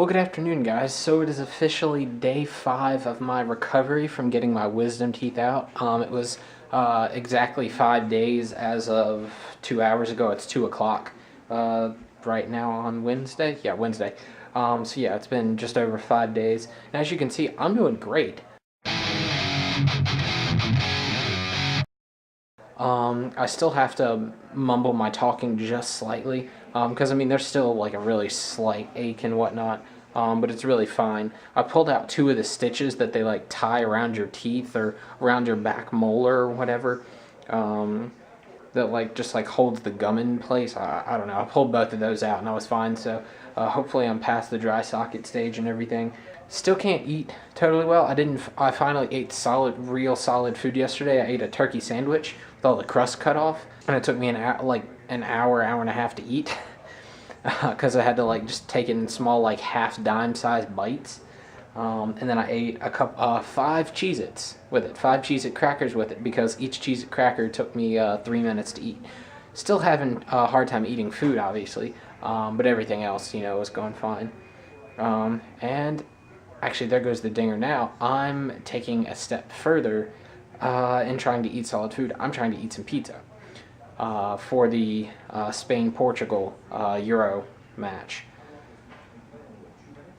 Well, good afternoon, guys. So it is officially day 5 of my recovery from getting my wisdom teeth out. It was exactly 5 days as of 2 hours ago. It's 2 o'clock right now on Wednesday. Yeah, Wednesday. So yeah, it's been just over 5 days. And as you can see, I'm doing great. I still have to mumble my talking just slightly, because I mean there's still like a really slight ache and whatnot, but it's really fine. I pulled out 2 of the stitches that they like tie around your teeth or around your back molar or whatever, that like just like holds the gum in place. I don't know. I pulled both of those out and I was fine. So hopefully I'm past the dry socket stage and everything. Still can't eat totally well. I finally ate real solid food yesterday. I ate a turkey sandwich with all the crust cut off, and it took me an hour and a half to eat, because I had to like just take it in small like half dime sized bites. And then I ate 5 Cheez-Its with it, 5 Cheez-It crackers with it, because each Cheez-It cracker took me 3 minutes to eat. Still having a hard time eating food, obviously, but everything else, was going fine. And actually, there goes the dinger now. I'm taking a step further in trying to eat solid food. I'm trying to eat some pizza for the Spain-Portugal Euro match.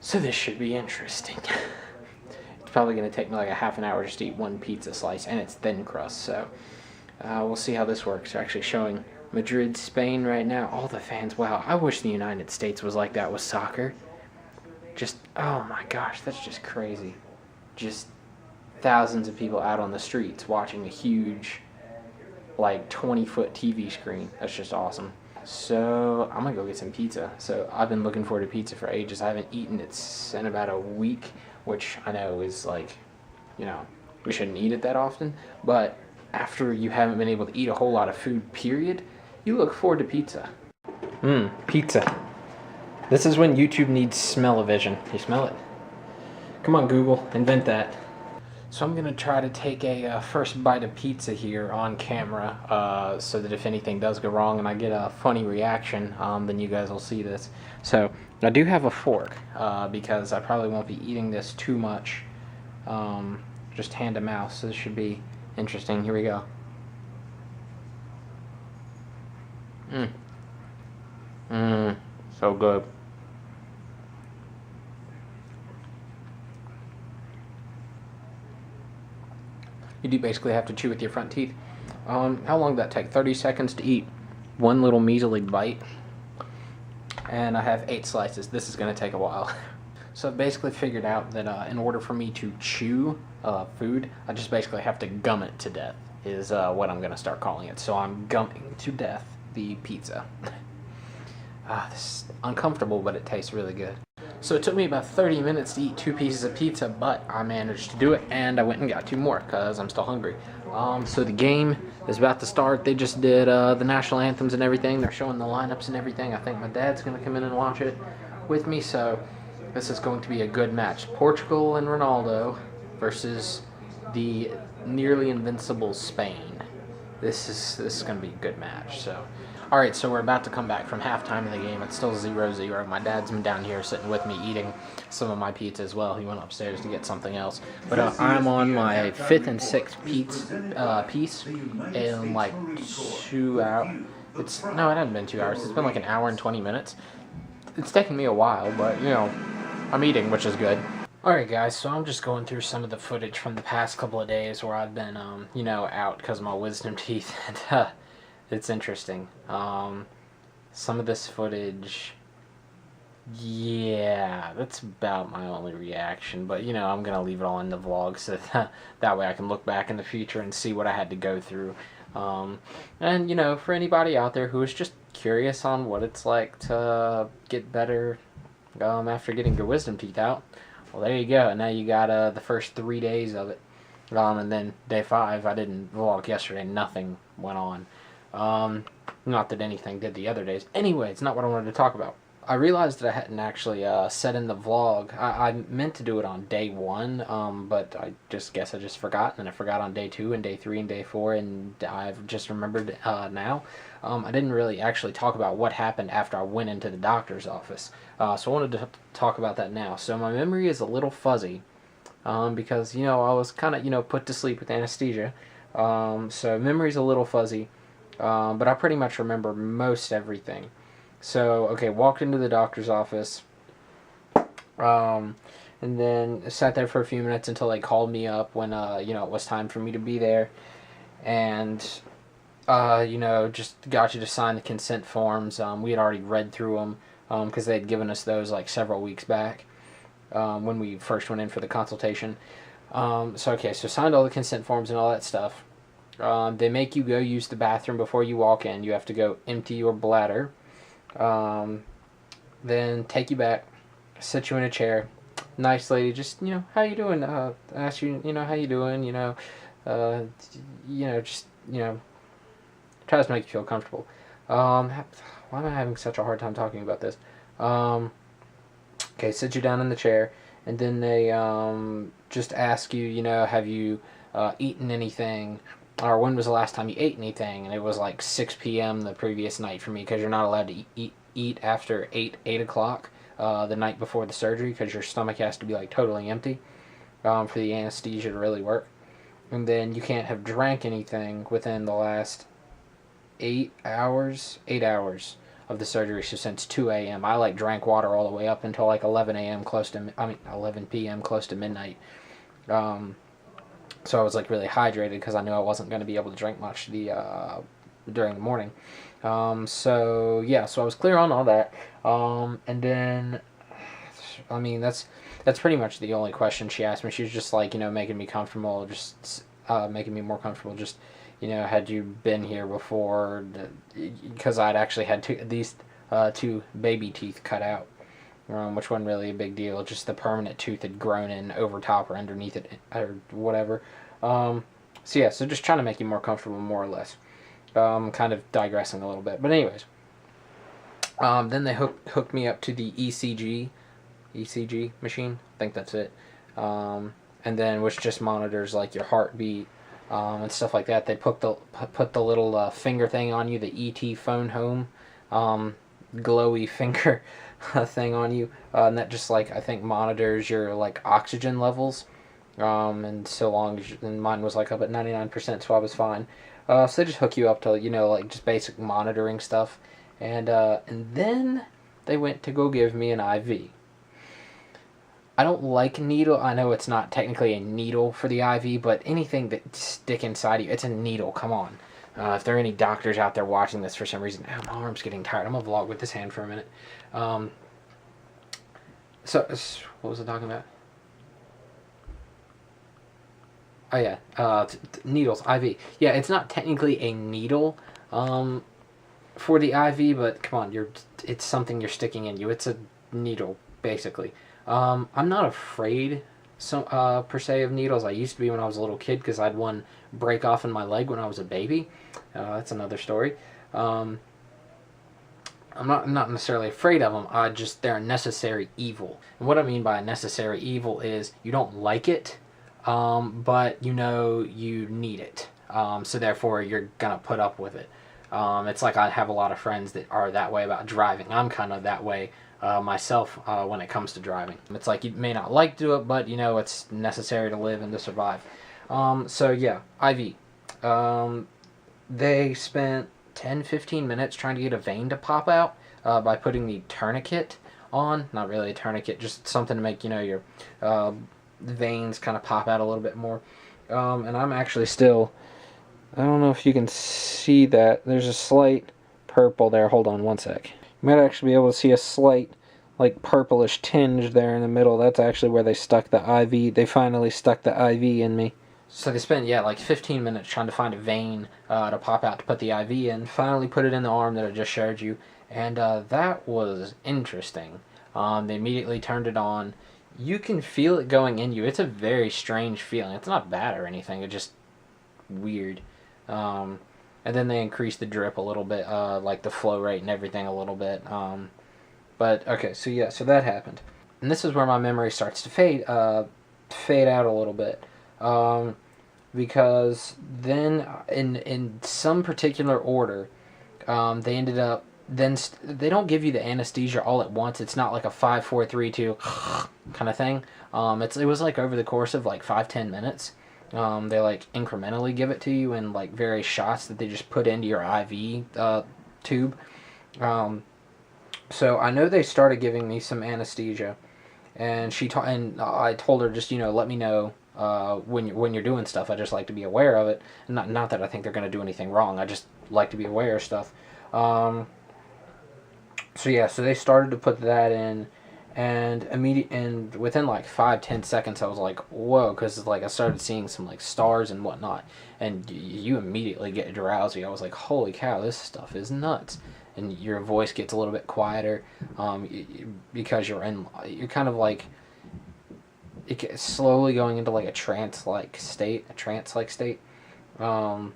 So this should be interesting. It's probably going to take me like a half an hour just to eat one pizza slice, and it's thin crust, so we'll see how this works. They're actually showing Madrid, Spain right now. All the fans, wow, I wish the United States was like that with soccer. Just, oh my gosh, that's just crazy. Just thousands of people out on the streets watching a huge, like 20-foot TV screen. That's just awesome. So I'm gonna go get some pizza. So I've been looking forward to pizza for ages. I haven't eaten it in about a week, which I know is like, we shouldn't eat it that often. But after you haven't been able to eat a whole lot of food, period, you look forward to pizza. Pizza. This is when YouTube needs smell-o-vision. You smell it? Come on, Google, invent that. So I'm gonna try to take a first bite of pizza here on camera, so that if anything does go wrong and I get a funny reaction, then you guys will see this. So I do have a fork, because I probably won't be eating this too much, just hand to mouth. So this should be interesting. Here we go. So good. You do basically have to chew with your front teeth. How long did that take? 30 seconds to eat one little measly bite. And I have 8 slices. This is going to take a while. So I basically figured out that in order for me to chew food, I just basically have to gum it to death, is what I'm going to start calling it. So I'm gumming to death the pizza. This is uncomfortable, but it tastes really good. So it took me about 30 minutes to eat 2 pieces of pizza, but I managed to do it, and I went and got 2 more because I'm still hungry. So the game is about to start. They just did the national anthems and everything. They're showing the lineups and everything. I think my dad's going to come in and watch it with me, so this is going to be a good match. Portugal and Ronaldo versus the nearly invincible Spain. This is going to be a good match, so... Alright, so we're about to come back from halftime of the game. It's still 0-0. My dad's been down here sitting with me eating some of my pizza as well. He went upstairs to get something else. But I'm on my 5th and 6th piece in like 2 hours. No, it hasn't been 2 hours. It's been like an hour and 20 minutes. It's taken me a while, but, I'm eating, which is good. Alright guys, so I'm just going through some of the footage from the past couple of days where I've been, out because of my wisdom teeth. And, it's interesting. Some of this footage, yeah, that's about my only reaction. But, I'm going to leave it all in the vlog so that way I can look back in the future and see what I had to go through. And, for anybody out there who is just curious on what it's like to get better after getting your wisdom teeth out, well, there you go. And now you got the first 3 days of it. And then day 5, I didn't vlog yesterday. Nothing went on. Not that anything did the other days. Anyway, it's not what I wanted to talk about. I realized that I hadn't actually said in the vlog. I meant to do it on day 1, but I just guess I just forgot, and I forgot on day 2 and day 3 and day 4, and I've just remembered now. I didn't really actually talk about what happened after I went into the doctor's office, so I wanted to talk about that now. So my memory is a little fuzzy, because, I was kind of, put to sleep with anesthesia, so memory's a little fuzzy, but I pretty much remember most everything. So, okay, walked into the doctor's office, and then sat there for a few minutes until they called me up when, it was time for me to be there, and, just got you to sign the consent forms. We had already read through them, because they had given us those, like, several weeks back, when we first went in for the consultation. So signed all the consent forms and all that stuff. They make you go use the bathroom before you walk in. You have to go empty your bladder. Then take you back, sit you in a chair. Nice lady, just, how you doing? Ask you, how you doing? Just, tries to make you feel comfortable. Why am I having such a hard time talking about this? Sit you down in the chair, and then they just ask you, have you eaten anything? Or when was the last time you ate anything? And it was like 6 p.m. the previous night for me, because you're not allowed to eat after 8 o'clock the night before the surgery, because your stomach has to be like totally empty for the anesthesia to really work. And then you can't have drank anything within the last 8 hours of the surgery. So since 2 a.m. I drank water all the way up until like 11 p.m. close to midnight. So I was really hydrated, because I knew I wasn't going to be able to drink much during the morning. So I was clear on all that. And then, that's pretty much the only question she asked me. She was just making me comfortable, just making me more comfortable. Just, had you been here before? Because I'd actually had these two baby teeth cut out. Which wasn't really a big deal. Just the permanent tooth had grown in over top or underneath it, or whatever. So just trying to make you more comfortable, more or less. Kind of digressing a little bit. But anyways, then they hooked me up to the ECG machine. I think that's it. And then, which just monitors your heartbeat and stuff like that. They put the little finger thing on you, the ET phone home, glowy finger thing on you, and that just I think monitors your oxygen levels, and so long as and mine was up at 99%, so I was fine. So they just hook you up to just basic monitoring stuff, and then they went to go give me an IV. I don't like needle. I know it's not technically a needle for the IV, but anything that stick inside you, it's a needle. Come on. If there are any doctors out there watching this for some reason, my arm's getting tired. I'm gonna vlog with this hand for a minute. So what was I talking about? Oh yeah, needles, IV. Yeah, it's not technically a needle for the IV, but come on, it's something you're sticking in you. It's a needle, basically. I'm not afraid per se of needles. I used to be when I was a little kid, because I had one break off in my leg when I was a baby. That's another story. I'm not necessarily afraid of them. They're a necessary evil. And what I mean by a necessary evil is you don't like it, but you need it. So therefore you're gonna put up with it. It's I have a lot of friends that are that way about driving. I'm kind of that way myself when it comes to driving. It's you may not like to do it, but it's necessary to live and to survive. IV. They spent 10-15 minutes trying to get a vein to pop out by putting the tourniquet on. Not really a tourniquet, just something to make your veins kind of pop out a little bit more. And I'm actually still, I don't know if you can see that. There's a slight purple there. Hold on one sec. You might actually be able to see a slight purplish tinge there in the middle. That's actually where they stuck the IV. They finally stuck the IV in me. So they spent 15 minutes trying to find a vein to pop out to put the IV in. Finally put it in the arm that I just showed you, and that was interesting. They immediately turned it on. You can feel it going in you. It's a very strange feeling. It's not bad or anything. It's just weird. And then they increased the drip a little bit, the flow rate and everything a little bit. But okay, so yeah, so that happened, and this is where my memory starts to fade out a little bit, because then in some particular order, they ended up they don't give you the anesthesia all at once. It's not like a 5, 4, 3, 2 kind of thing. It was like over the course of like 5, 10 minutes. They like incrementally give it to you in like various shots that they just put into your IV tube. So I know they started giving me some anesthesia, and and I told her, just let me know when you're doing stuff. I just like to be aware of it. And not that I think they're going to do anything wrong. I just like to be aware of stuff. So yeah, so they started to put that in, and within like 5, 10 seconds, I was like, whoa, because like I started seeing some like stars and whatnot, and you immediately get drowsy. I was like, holy cow, this stuff is nuts, and your voice gets a little bit quieter, because you're kind of like it gets slowly going into like a trance-like state. So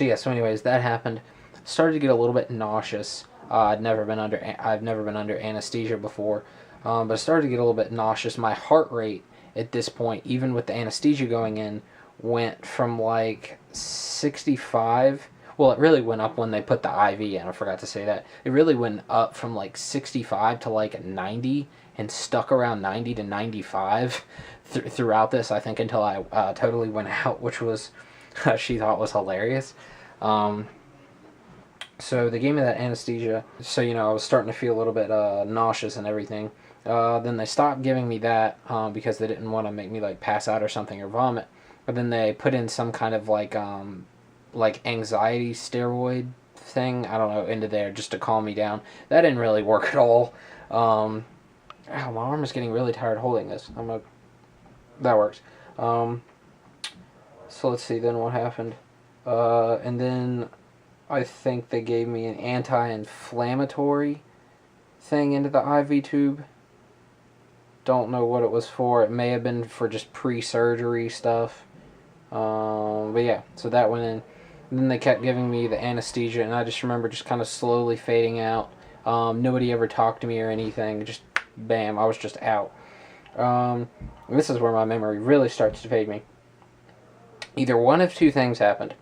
yeah, so anyways, that happened. Started to get a little bit nauseous. I've never been under anesthesia before, but I started to get a little bit nauseous. My heart rate at this point, even with the anesthesia going in, went from like 65. Well, it really went up when they put the IV in. I forgot to say that. It really went up from like 65 to like 90, and stuck around 90 to 95 throughout this, I think, until I totally went out, which was she thought was hilarious. So they gave me that anesthesia. So, I was starting to feel a little bit nauseous and everything. Then they stopped giving me that because they didn't want to make me like pass out or something or vomit. But then they put in some kind of like anxiety steroid thing, I don't know, into there just to calm me down. That didn't really work at all. My arm is getting really tired holding this. That works. So let's see, then what happened? And then I think they gave me an anti-inflammatory thing into the IV tube. Don't know what it was for. It may have been for just pre-surgery stuff. But yeah, so that went in. And then they kept giving me the anesthesia, and I just remember just kind of slowly fading out. Nobody ever talked to me or anything. Just bam, I was just out. This is where my memory really starts to fade me. Either one of two things happened.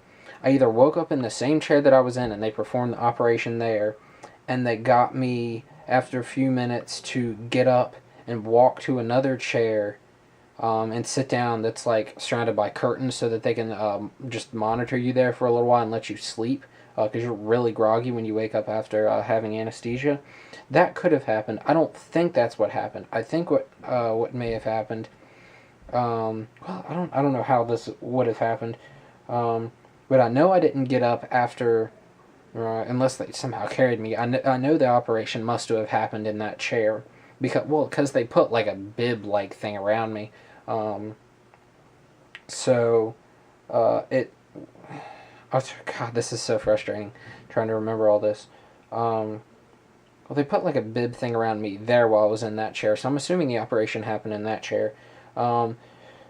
I either woke up in the same chair that I was in, and they performed the operation there, and they got me after a few minutes to get up and walk to another chair and sit down that's like surrounded by curtains, so that they can just monitor you there for a little while and let you sleep, because you're really groggy when you wake up after having anesthesia. That could have happened. I don't think that's what happened. I think what may have happened. Well, I don't know how this would have happened. But I know I didn't get up after, unless they somehow carried me. I know the operation must have happened in that chair, because they put like a bib-like thing around me. God, this is so frustrating, trying to remember all this. Well, they put like a bib thing around me there while I was in that chair, so I'm assuming the operation happened in that chair. So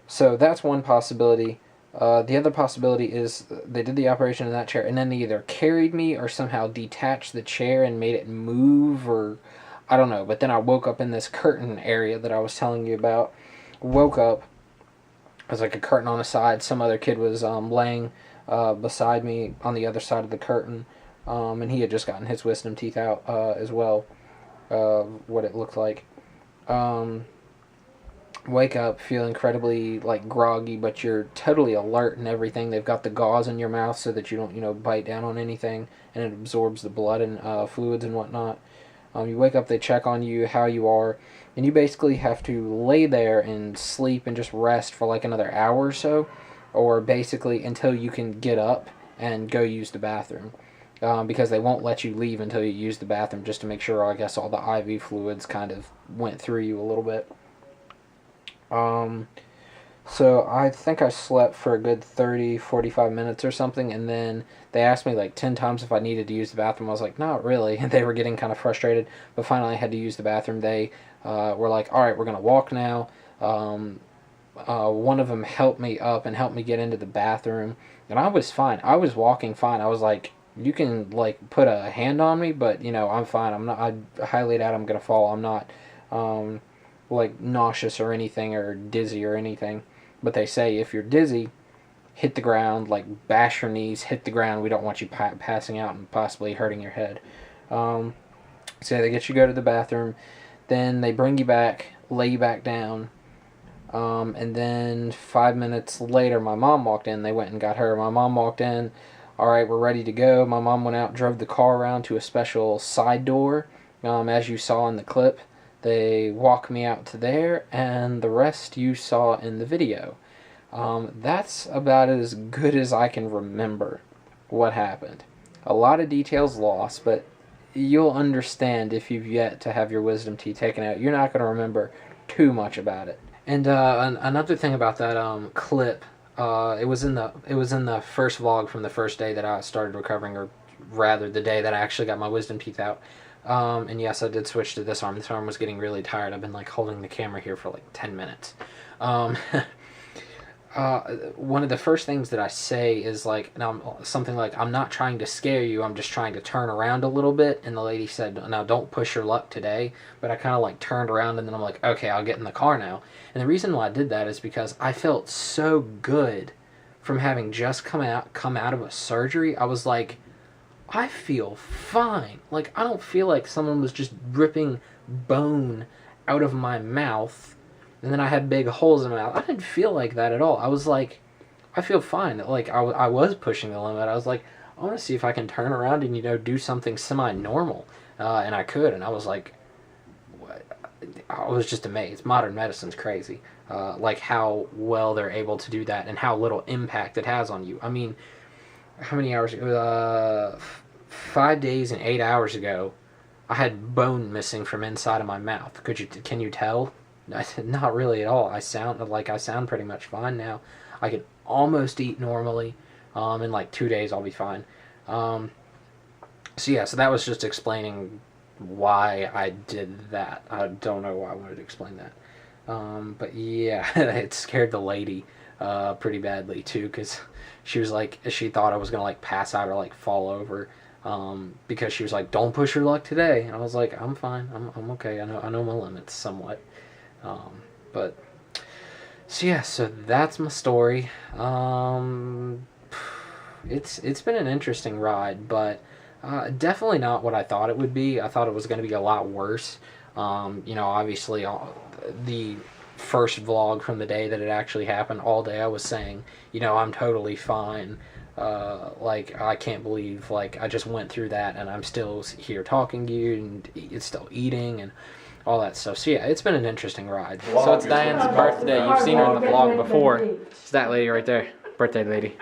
that's one possibility. The other possibility is they did the operation in that chair, and then they either carried me or somehow detached the chair and made it move, or I don't know. But then I woke up in this curtain area that I was telling you about. Woke up. There's like a curtain on the side. Some other kid was laying beside me on the other side of the curtain, and he had just gotten his wisdom teeth out as well. What it looked like. Wake up, feel incredibly like groggy, but you're totally alert and everything. They've got the gauze in your mouth so that you don't bite down on anything, and it absorbs the blood and fluids and whatnot. You wake up, they check on you, how you are, and you basically have to lay there and sleep and just rest for like another hour or so, or basically until you can get up and go use the bathroom. Because they won't let you leave until you use the bathroom, just to make sure, I guess, all the IV fluids kind of went through you a little bit. So I think I slept for a good 30, 45 minutes or something, and then they asked me like 10 times if I needed to use the bathroom. I was like, not really, and they were getting kind of frustrated, but finally I had to use the bathroom. They were like, alright, we're going to walk now. One of them helped me up and helped me get into the bathroom, and I was fine. I was walking fine. I was like you can like put a hand on me, but you know, I'm fine. I'm not. I highly doubt I'm gonna fall. I'm not like nauseous or anything or dizzy or anything. But they say if you're dizzy, hit the ground, like bash your knees, hit the ground. We don't want you passing out and possibly hurting your head. So they get you to go to the bathroom, then they bring you back, lay you back down, and then 5 minutes later, my mom walked in. They went and got her. My mom walked in. All right, we're ready to go. My mom went out, drove the car around to a special side door, as you saw in the clip. They walked me out to there, and the rest you saw in the video. That's about as good as I can remember what happened. A lot of details lost, but you'll understand if you've yet to have your wisdom teeth taken out. You're not going to remember too much about it. And another thing about that clip, it was in the first vlog from the first day that I started recovering, or rather the day that I actually got my wisdom teeth out. And yes, I did switch to this arm. This arm was getting really tired. I've been like holding the camera here for like 10 minutes. One of the first things that I say is like, something like, I'm not trying to scare you, I'm just trying to turn around a little bit. And the lady said, now don't push your luck today. But I kind of like turned around, and then I'm like, okay, I'll get in the car now. And the reason why I did that is because I felt so good from having just come out of a surgery. I was like, I feel fine. Like, I don't feel like someone was just ripping bone out of my mouth, and then I had big holes in my mouth. I didn't feel like that at all. I was like, I feel fine. Like, I was pushing the limit. I was like, I want to see if I can turn around and, you know, do something semi-normal. And I could, and I was like, I was just amazed. Modern medicine's crazy. Like, how well they're able to do that and how little impact it has on you. I mean, how many hours ago? 5 days and 8 hours ago, I had bone missing from inside of my mouth. Can you tell? Not really at all. I sound pretty much fine now. I can almost eat normally. In like 2 days, I'll be fine. So yeah, so that was just explaining why I did that. I don't know why I wanted to explain that. But yeah, it scared the lady pretty badly too, because she was like, she thought I was gonna like pass out or like fall over, because she was like, don't push your luck today. And I was like, I'm fine, I'm okay. I know my limits somewhat. But so yeah, so that's my story. It's been an interesting ride, but definitely not what I thought it would be. I thought it was going to be a lot worse. You know, obviously, the first vlog from the day that it actually happened, all day I was saying, you know, I'm totally fine. Like, I can't believe, like, I just went through that and I'm still here talking to you, and it's still eating and all that stuff. So yeah, it's been an interesting ride. So it's Diane's birthday. You've seen her in the vlog before. It's that lady right there. Birthday lady.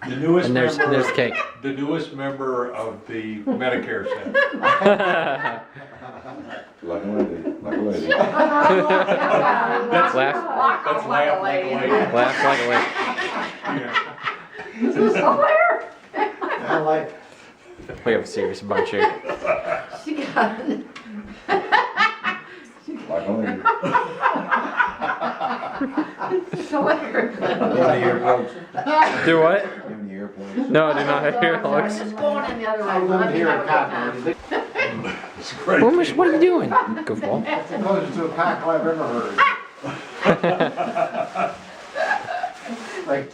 The newest and there's cake. The newest member of the Medicare Center. Like a lady, like a lady. That's laugh. That's laugh like a lady. Laugh like a lady. Yeah. Is this hilarious? I like. We have a serious bunch here. She got it. Like a lady. It's hilarious. Give me the earplugs. Do what? Give me the earplugs. No, I do not have earplugs. It's going in the other way. Let me have a good time. It's great. What are you doing? Goofball. That's the closest to a pack I've ever heard. Like,